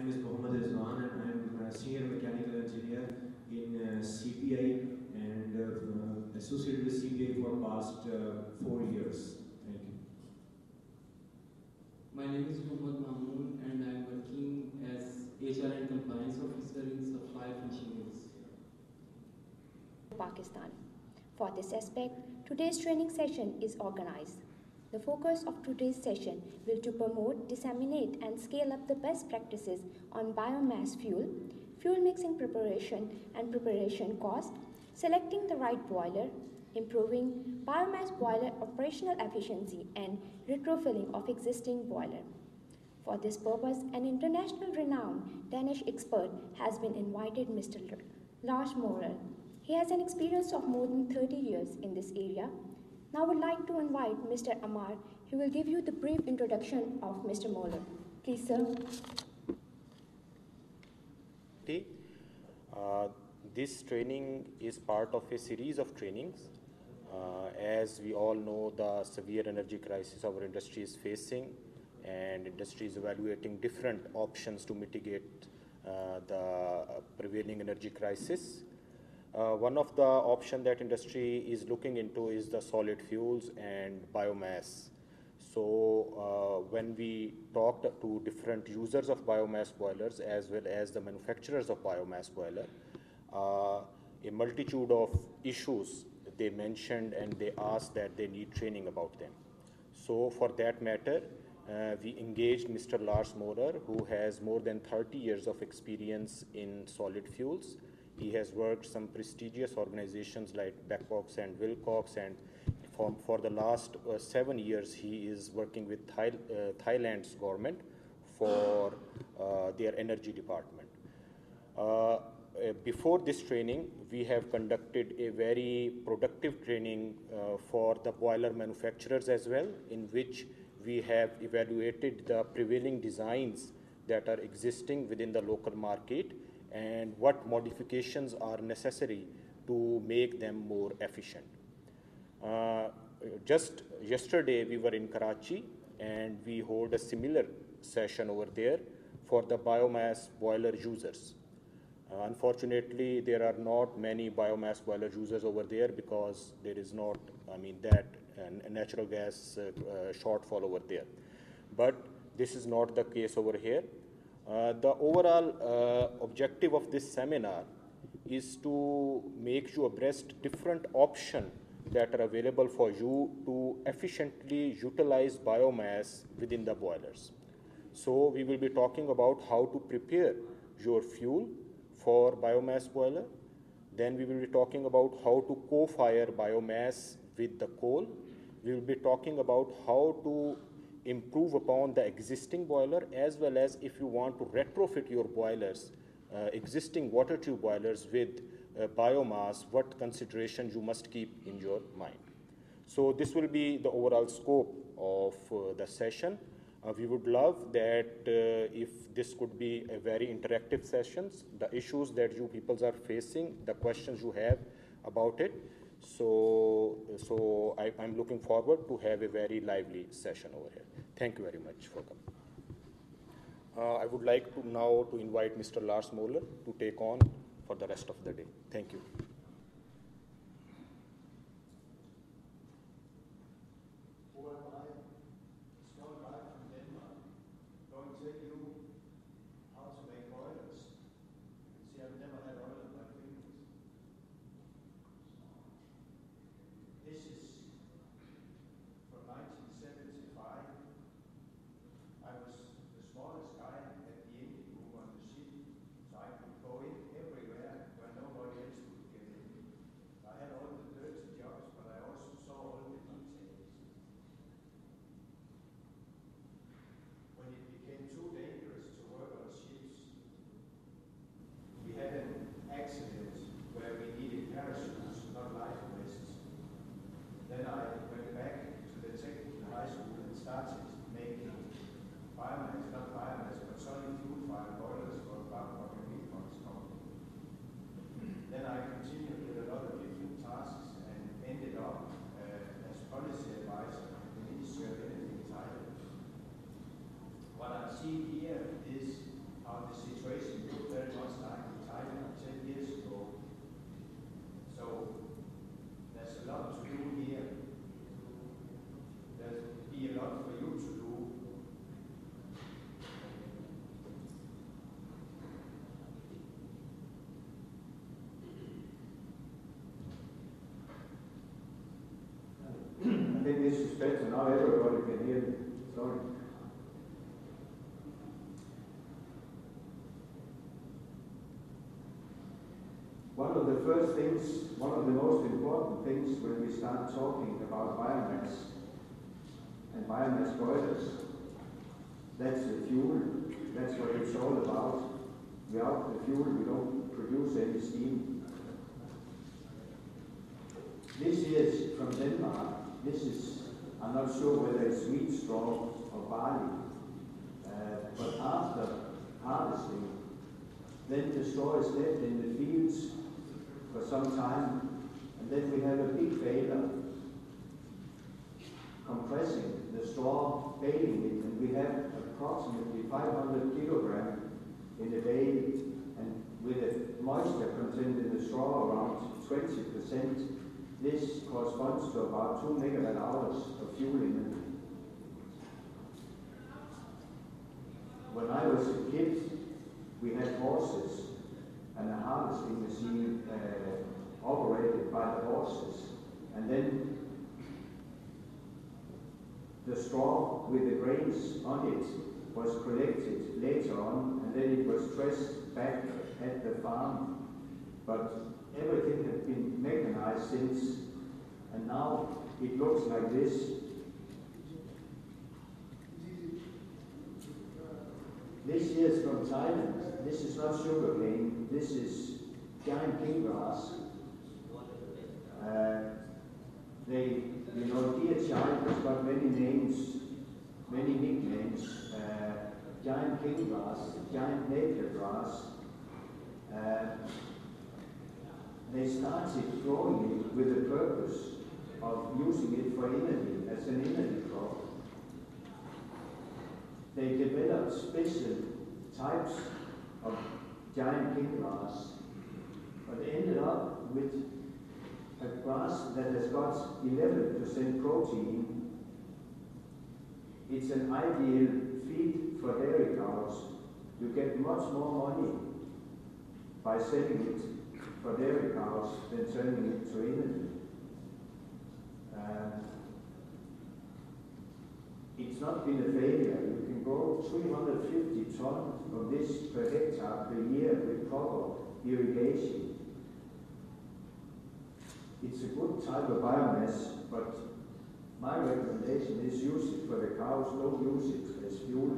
name is Mohammed Rizwan and I am a senior mechanical engineer in CPI and associated with CPI for past 4 years. Thank you. My name is Mohammed Mahmood and I am working as HR and Compliance Officer in Supply Finishing Mills, Pakistan. For this aspect, today's training session is organized. The focus of today's session will to promote, disseminate and scale up the best practices on biomass fuel, fuel mixing preparation and preparation cost, selecting the right boiler, improving biomass boiler operational efficiency and retrofilling of existing boiler. For this purpose, an international renowned Danish expert has been invited, Mr. Lars Morer. He has an experience of more than 30 years in this area. Now I would like to invite Mr. Amar. He will give you the brief introduction of Mr. Moller. Please, sir. This training is part of a series of trainings. As we all know, the severe energy crisis our industry is facing, and industry is evaluating different options to mitigate the prevailing energy crisis. One of the options that industry is looking into is the solid fuels and biomass. So when we talked to different users of biomass boilers as well as the manufacturers of biomass boiler, a multitude of issues they mentioned and they asked that they need training about them. So for that matter, we engaged Mr. Lars Morer, who has more than 30 years of experience in solid fuels. He has worked some prestigious organizations like Babcock and Wilcox, and for the last 7 years he is working with Thailand's government for their energy department. Before this training, we have conducted a very productive training for the boiler manufacturers as well, in which we have evaluated the prevailing designs that are existing within the local market and what modifications are necessary to make them more efficient. Just yesterday we were in Karachi and we hold a similar session over there for the biomass boiler users. Unfortunately, there are not many biomass boiler users over there because there is not, that natural gas shortfall over there. But this is not the case over here. The overall objective of this seminar is to make you abreast different options that are available for you to efficiently utilize biomass within the boilers. So we will be talking about how to prepare your fuel for biomass boiler. Then we will be talking about how to co-fire biomass with the coal. We will be talking about how to improve upon the existing boiler, as well as if you want to retrofit your boilers, existing water tube boilers with biomass, what considerations you must keep in your mind. So this will be the overall scope of the session. We would love that if this could be a very interactive sessions, the issues that you people are facing, the questions you have about it. So I'm looking forward to have a very lively session over here. Thank you very much for coming. I would like to now to invite Mr. Lars Moller to take on for the rest of the day. Thank you. how the situation looked very much like in Thailand 10 years ago. So there's a lot to do here. There'll be a lot for you to do. I think this is better now. Everybody can hear me. Sorry. One of the first things, one of the most important things when we start talking about biomass and biomass boilers, that's the fuel. That's what it's all about. Without the fuel, we don't produce any steam. This is from Denmark. This is, I'm not sure whether it's wheat straw or barley, but after harvesting, then the straw is left in the fields for some time, and then we have a big baler compressing the straw, baling it, and we have approximately 500 kilogram in the bale, and with a moisture content in the straw around 20%, this corresponds to about 2 megawatt hours of fuel energy. When I was a kid, we had horses and a harvesting machine operated by the horses. And then the straw with the grains on it was collected later on, and then it was pressed back at the farm. But everything had been mechanized since, and now it looks like this. This here is from Thailand. This is not sugarcane. This is giant king grass. Dear child has got many names, many nicknames. Giant king grass, giant napier grass. They started growing it with the purpose of using it for energy, as an energy crop. They developed special types of giant king grass, but they ended up with a grass that has got 11% protein. It's an ideal feed for dairy cows. You get much more money by selling it for dairy cows than turning it to energy. It's not been a failure. You can grow 350 tons of this per hectare per year with proper irrigation. It's a good type of biomass, but my recommendation is use it for the cows, don't use it as fuel.